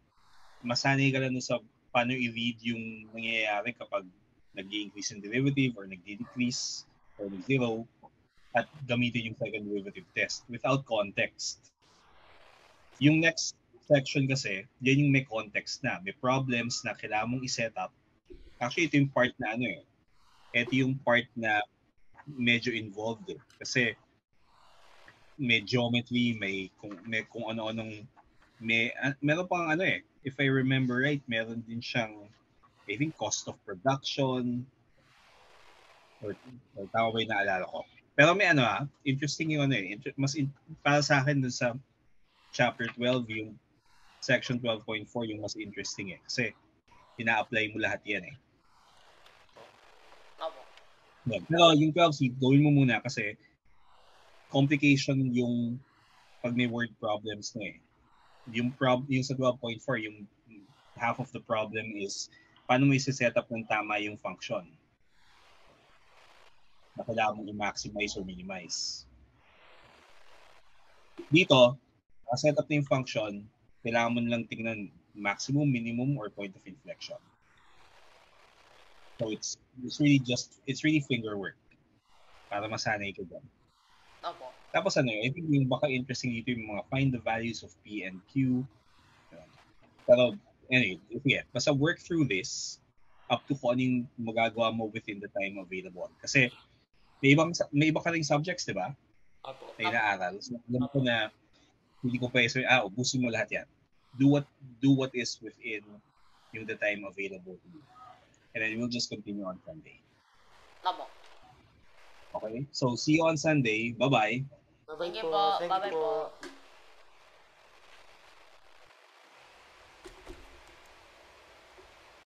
Speaker 2: masanay ka lang sa paano i-read yung nangyayari kapag nag-i-increase in derivative or nag-decrease or nag-zero at gamitin yung second derivative test without context. Yung next section kasi, yan yung may context na. May problems na kailangan mong i-set up. Actually, ito yung part na ano eh. Ito yung part na medyo involved eh. Kasi may geometry, may kung ano-anong meron pang ano eh, if I remember right, meron din siyang I think cost of production or tama ba yung naalala ko. Pero may ano interesting yung ano eh, para sa akin dun sa chapter 12 yung section 12.4 yung mas interesting eh. Kasi ina-apply mo lahat yan eh.
Speaker 4: Opo.
Speaker 2: Yeah. Pero yung 12C, gawin mo muna kasi complication yung pag may word problems na eh. Yung sa 12.4, yung half of the problem is paano mo i-set up ng tama yung function na kailangan mong i-maximize or minimize. Dito, set up na yung function, kailangan mo lang tingnan maximum, minimum, or point of inflection. So it's really finger work para masanay ka dyan.
Speaker 4: Opo.
Speaker 2: Tapos I think yung baka interesting dito yung mga find the values of P and Q. Pero anyway, basta work through this up to kung anong magagawa mo within the time available. Kasi may iba ka ring subjects, di ba?
Speaker 3: Apo.
Speaker 2: Na inaaral. So alam ko na hindi ko pa ubusin mo lahat yan. Do what is within yung the time available to you. And then we'll just continue on Sunday.
Speaker 4: Opo.
Speaker 2: Okay? So see you on Sunday. Bye-bye.
Speaker 3: Bye-bye
Speaker 4: Thank you
Speaker 3: po.
Speaker 4: po.
Speaker 3: Thank you
Speaker 4: Bye-bye
Speaker 3: po.
Speaker 4: po.